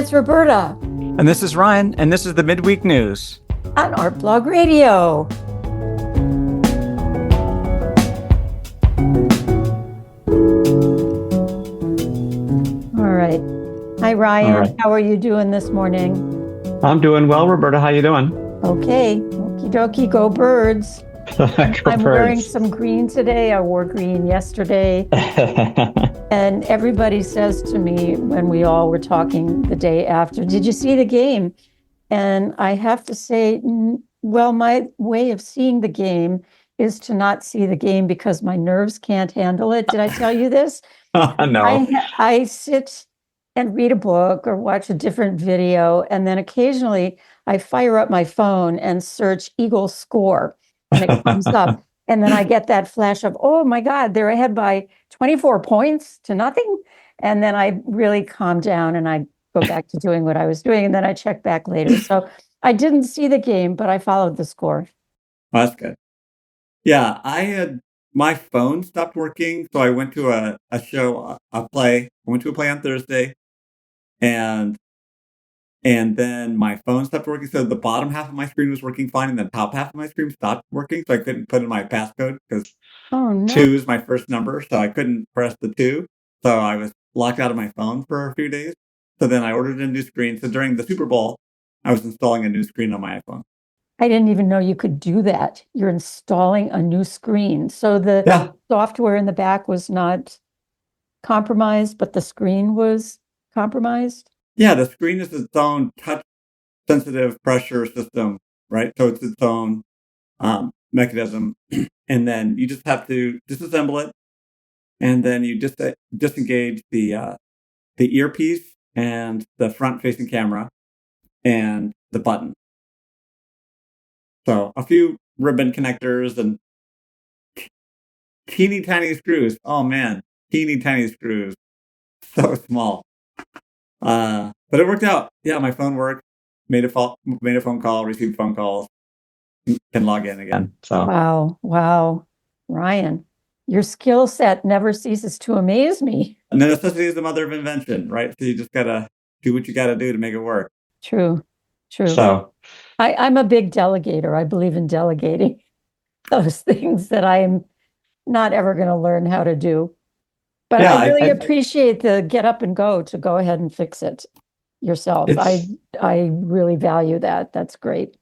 it's Roberta And this is Ryan, and this is the Midweek News on Art Blog Radio. All right. Hi, Ryan. All right. How are you doing this morning? I'm doing well, Roberta. How you doing? Okay. Okie dokie. Go birds. I'm wearing some green today. I wore green yesterday. And everybody says to me when we all were talking the day after, did you see the game? And I have to say, well, my way of seeing the game is to not see the game because my nerves can't handle it. Did I tell you this? No. I sit and read a book or watch a different video, and then occasionally I fire up my phone and search Eagles score, and it comes up. And then I get that flash of, oh my God, they're ahead by 24 points to nothing. And then I really calm down and I go back to doing what I was doing. And then I check back later. So I didn't see the game, but I followed the score. Oh, that's good. Yeah, my phone stopped working. So I went to a play. I went to a play on Thursday and then my phone stopped working. So the bottom half of my screen was working fine, and the top half of my screen stopped working. So I couldn't put in my passcode because 2 is my first number. So I couldn't press the 2. So I was locked out of my phone for a few days. So then I ordered a new screen. So during the Super Bowl, I was installing a new screen on my iPhone. I didn't even know you could do that. You're installing a new screen. So the software in the back was not compromised, but the screen was compromised? Yeah, the screen is its own touch-sensitive pressure system, right? So it's its own mechanism. And then you just have to disassemble it. And then you just disengage the earpiece and the front-facing camera and the button. So a few ribbon connectors and teeny tiny screws. Oh man, teeny tiny screws. So small. But it worked out. Yeah, my phone worked. Made a phone call, received phone calls, can log in again. So Wow. Ryan, your skill set never ceases to amaze me. And necessity is the mother of invention, right? So you just gotta do what you gotta do to make it work. True. So I'm a big delegator. I believe in delegating those things that I am not ever going to learn how to do. But Yeah, I really appreciate the get up and go to go ahead and fix it yourself. I really value that. That's great.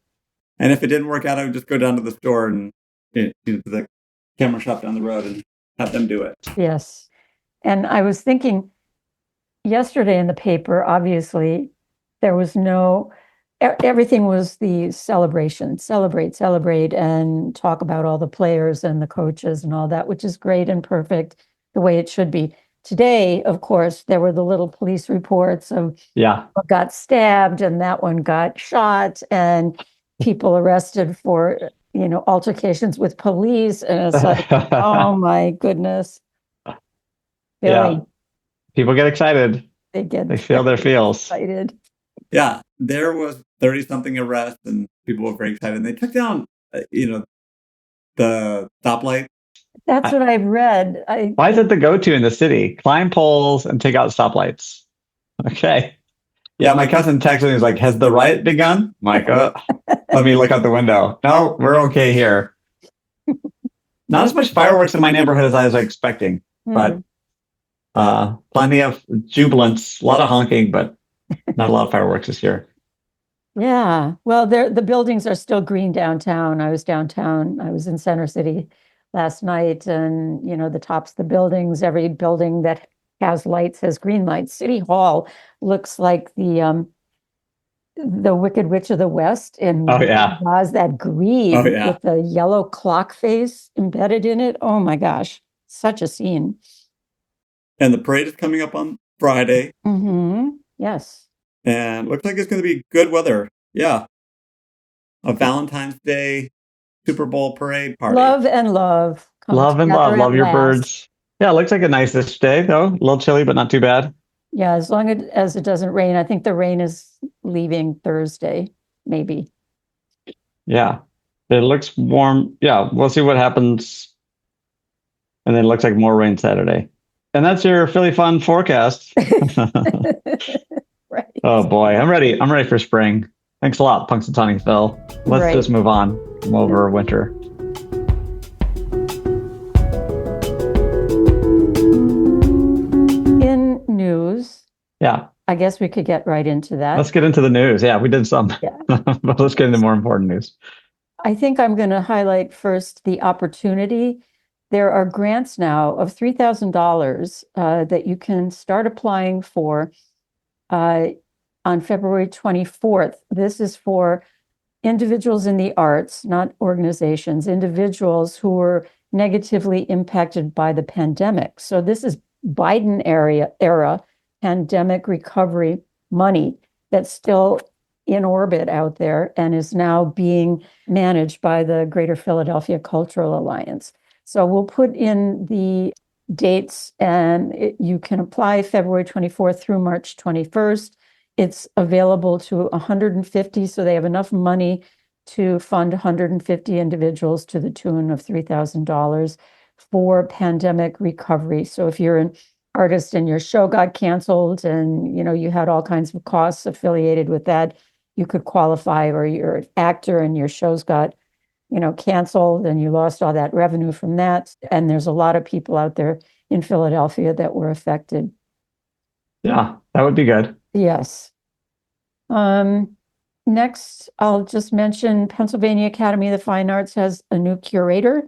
And if it didn't work out, I would just go down to the store and to the camera shop down the road and have them do it. Yes. And I was thinking yesterday in the paper, obviously, there was everything was the celebration, celebrate, and talk about all the players and the coaches and all that, which is great and perfect the way it should be. Today, of course, there were the little police reports of one got stabbed and that one got shot and people arrested for, altercations with police. And it's like, oh my goodness. Really, yeah, people get excited. They feel their feels. Excited. Yeah, there was 30-something arrests and people were very excited. And they took down, the stoplight. That's what I've read. Why is it the go-to in the city? Climb poles and take out stoplights. Okay. Yeah, my cousin texted me. He's like, "Has the riot begun?" I'm like, let me look out the window. No, we're okay here. Not as much fireworks in my neighborhood as I was expecting, but plenty of jubilance, a lot of honking, but not a lot of fireworks this year. Yeah. Well, the buildings are still green downtown. I was downtown. I was in Center City last night, and the tops of the buildings, every building that has lights has green lights. City Hall looks like the Wicked Witch of the West in Oz, that green with the yellow clock face embedded in it. Oh my gosh, such a scene. And the parade is coming up on Friday. Mm-hmm. Yes. And looks like it's going to be good weather. Yeah. A Valentine's Day Super Bowl parade party. Love and love. Love and love. Love your birds. Yeah, it looks like a nice-ish day, though. A little chilly, but not too bad. Yeah, as long as it doesn't rain. I think the rain is leaving Thursday, maybe. Yeah, it looks warm. Yeah, we'll see what happens. And then it looks like more rain Saturday. And that's your Philly Fun forecast. Right. Oh boy, I'm ready. I'm ready for spring. Thanks a lot, Punxsutawney Phil. Let's Right. just move on from over winter. In news, Yeah, I guess we could get right into that. let's get into the news. Yeah, we did some, Yeah. but let's get into more important news. I think I'm going to highlight first the opportunity. There are grants now of $3,000 that you can start applying for on February 24th. This is for individuals in the arts, not organizations, individuals who were negatively impacted by the pandemic. So this is Biden era pandemic recovery money that's still in orbit out there and is now being managed by the Greater Philadelphia Cultural Alliance. So we'll put in the dates and you can apply February 24th through March 21st. It's available to 150, so they have enough money to fund 150 individuals to the tune of $3,000 for pandemic recovery. So if you're an artist and your show got canceled and you had all kinds of costs affiliated with that, you could qualify, or you're an actor and your shows got canceled and you lost all that revenue from that. And there's a lot of people out there in Philadelphia that were affected. Yeah, that would be good. Yes. Next, I'll just mention Pennsylvania Academy of the Fine Arts has a new curator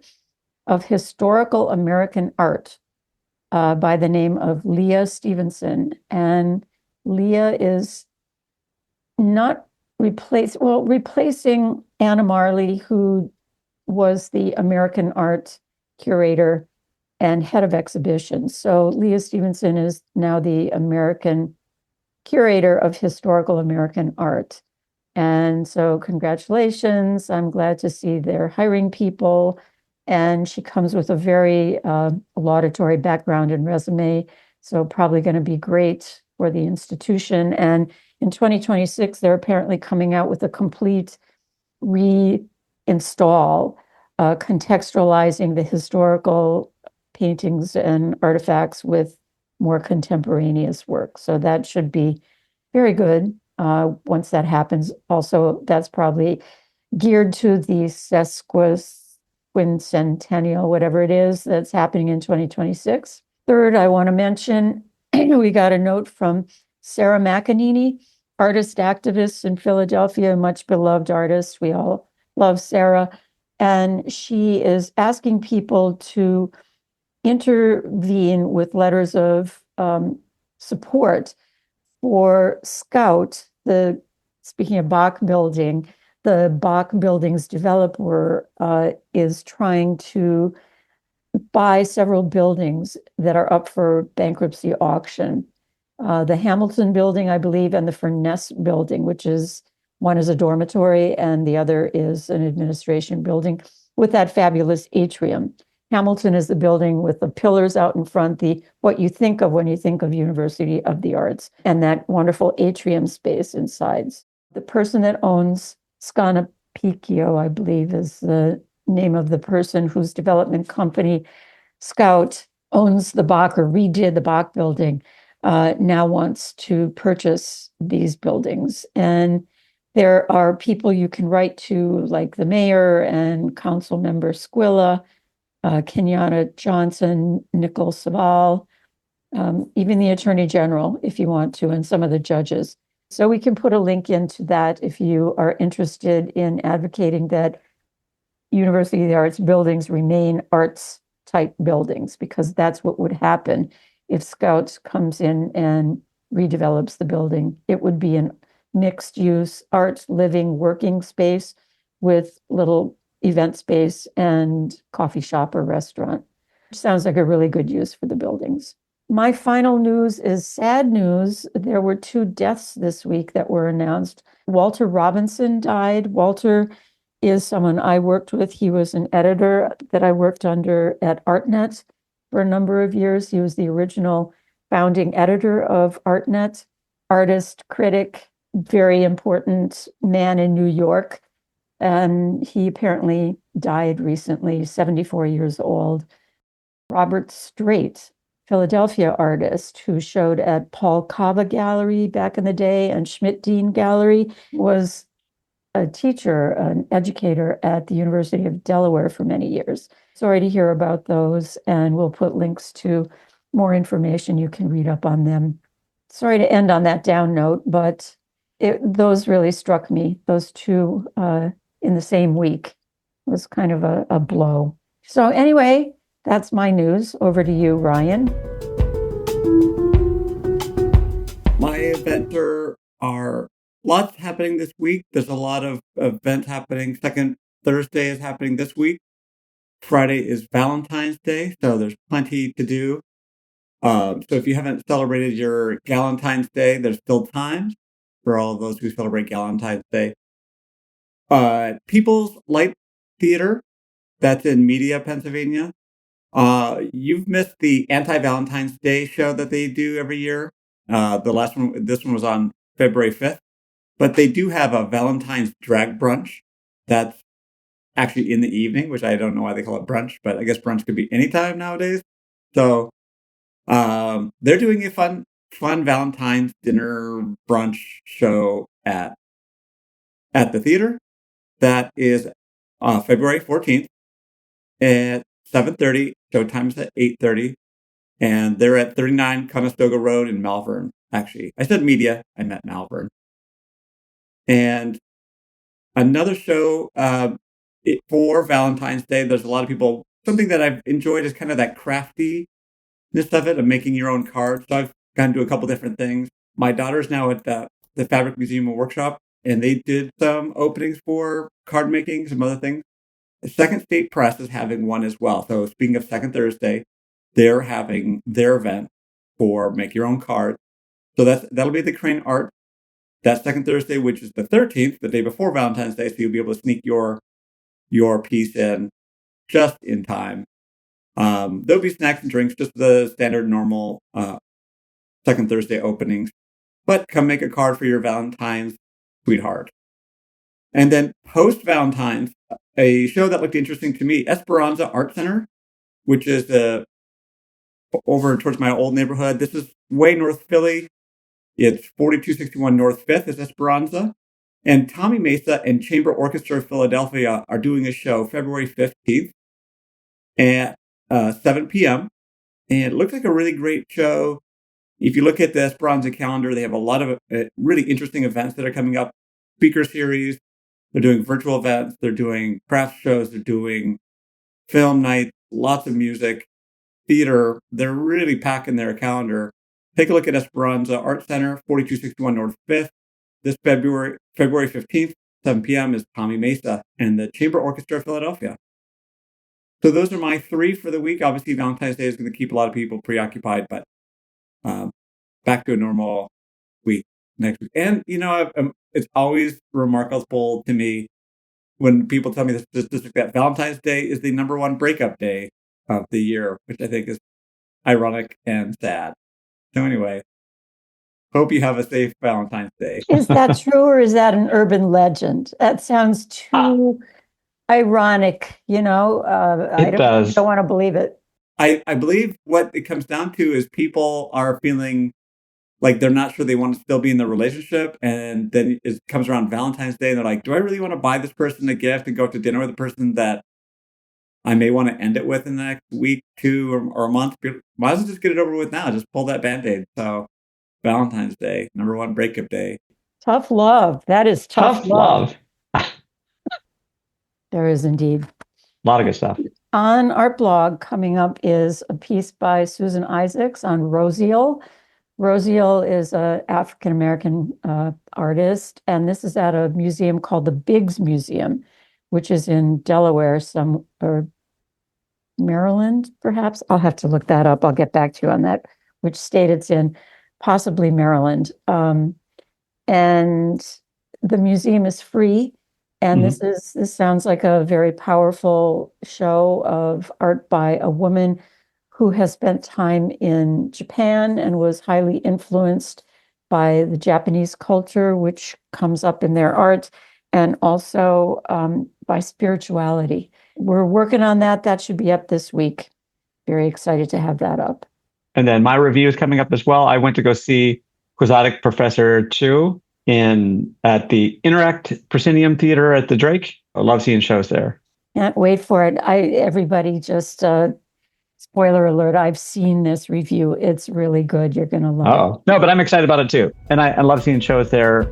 of historical American art by the name of Leah Stevenson. And Leah is not replacing Anna Marley, who was the American art curator and head of exhibitions. So Leah Stevenson is now the American curator of historical American art. And so congratulations. I'm glad to see they're hiring people. And she comes with a very laudatory background and resume. So probably going to be great for the institution. And in 2026, they're apparently coming out with a complete reinstall, contextualizing the historical paintings and artifacts with more contemporaneous work. So that should be very good once that happens. Also, that's probably geared to the sesquicentennial, whatever it is, that's happening in 2026. Third, I want to mention, we got a note from Sarah McEnany, artist activist in Philadelphia, much beloved artist. We all love Sarah. And she is asking people to intervene with letters of support for Scout, speaking of Bach Building, the Bach Building's developer is trying to buy several buildings that are up for bankruptcy auction. The Hamilton Building, I believe, and the Furness Building, which is one is a dormitory and the other is an administration building with that fabulous atrium. Hamilton is the building with the pillars out in front, what you think of when you think of University of the Arts, and that wonderful atrium space inside. The person that owns Scanapicchio, I believe, is the name of the person whose development company, Scout, owns the Bach or redid the Bach building, now wants to purchase these buildings. And there are people you can write to, like the mayor and council member Squilla, Kenyatta Johnson, Nicole Saval, even the Attorney General, if you want to, and some of the judges. So we can put a link into that if you are interested in advocating that University of the Arts buildings remain arts type buildings, because that's what would happen if Scouts comes in and redevelops the building. It would be an mixed use arts living working space with little event space and coffee shop or restaurant. Sounds like a really good use for the buildings. My final news is sad news. There were 2 deaths this week that were announced. Walter Robinson died. Walter is someone I worked with. He was an editor that I worked under at ArtNet for a number of years. He was the original founding editor of ArtNet, artist, critic, very important man in New York. And he apparently died recently, 74 years old. Robert Strait Philadelphia artist who showed at Paul Kava Gallery back in the day and Schmidt-Dean Gallery, was a teacher, an educator at the University of Delaware for many years. Sorry to hear about those, and we'll put links to more information. You can read up on them. Sorry to end on that down note, but those really struck me, those two in the same week. It was kind of a blow. So anyway, that's my news. Over to you, Ryan. My events are lots happening this week. There's a lot of events happening. Second Thursday is happening this week. Friday is Valentine's Day, so there's plenty to do. So if you haven't celebrated your Galentine's Day, there's still time for all of those who celebrate Galentine's Day. People's Light Theater, that's in Media, Pennsylvania. You've missed the Anti-Valentine's Day show that they do every year. This one was on February 5th, but they do have a Valentine's drag brunch that's actually in the evening, which I don't know why they call it brunch, but I guess brunch could be anytime nowadays. So they're doing a fun Valentine's dinner brunch show at the theater. That is February 14th at 7:30. Showtime is at 8:30. And they're at 39 Conestoga Road in Malvern, actually. I said Media, I meant Malvern. And another show for Valentine's Day, there's a lot of people, something that I've enjoyed is kind of that craftiness of it, of making your own cards. So I've gone to a couple different things. My daughter's now at the Fabric Museum and Workshop, and they did some openings for card making, some other things. The Second State Press is having one as well. So speaking of Second Thursday, they're having their event for make your own cards. So that'll be the Crane Art. That Second Thursday, which is the 13th, the day before Valentine's Day, so you'll be able to sneak your piece in just in time. There'll be snacks and drinks, just the standard normal Second Thursday openings. But come make a card for your Valentine's sweetheart. And then post-Valentine's, a show that looked interesting to me, Esperanza Art Center, which is over towards my old neighborhood. This is way north Philly. It's 4261 North 5th is Esperanza. And Tommy Mesa and Chamber Orchestra of Philadelphia are doing a show February 15th at 7 p.m. And it looks like a really great show. If you look at the Esperanza calendar, they have a lot of really interesting events that are coming up. Speaker series. They're doing virtual events. They're doing craft shows. They're doing film nights, lots of music, theater. They're really packing their calendar. Take a look at Esperanza Art Center, 4261 North 5th. This February 15th, 7 p.m. is Tommy Mesa and the Chamber Orchestra of Philadelphia. So those are my three for the week. Obviously, Valentine's Day is going to keep a lot of people preoccupied, but back to a normal week next week. And, it's always remarkable to me when people tell me the statistic that Valentine's Day is the number one breakup day of the year, which I think is ironic and sad. So anyway, hope you have a safe Valentine's Day. Is that true, or is that an urban legend? That sounds too ironic, I don't want to believe it. I believe what it comes down to is people are feeling like they're not sure they want to still be in the relationship. And then it comes around Valentine's Day and they're like, do I really want to buy this person a gift and go to dinner with a person that I may want to end it with in the next week, 2 or a month? Might as well just get it over with now. Just pull that Band-Aid. So Valentine's Day, number one breakup day. Tough love. That is tough love. There is indeed. A lot of good stuff. On our blog coming up is a piece by Susan Isaacs on Rosiel. Rosiel is an African-American artist, and this is at a museum called the Biggs Museum, which is in Delaware, or Maryland, perhaps. I'll have to look that up. I'll get back to you on that, which state it's in, possibly Maryland. And the museum is free. And this sounds like a very powerful show of art by a woman who has spent time in Japan and was highly influenced by the Japanese culture, which comes up in their art, and also by spirituality. We're working on that. That should be up this week. Very excited to have that up. And then my review is coming up as well. I went to go see Quixotic Professor 2 at the Interact Proscenium Theater at the Drake. I love seeing shows there. Can't wait for it. Everybody just spoiler alert, I've seen this review. It's really good. You're going to love it. No, but I'm excited about it too. And I love seeing shows there.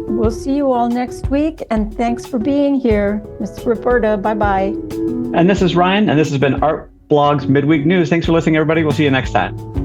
We'll see you all next week. And thanks for being here, Miss Roberta. Bye-bye. And this is Ryan, and this has been Art Blog's Midweek News. Thanks for listening, everybody. We'll see you next time.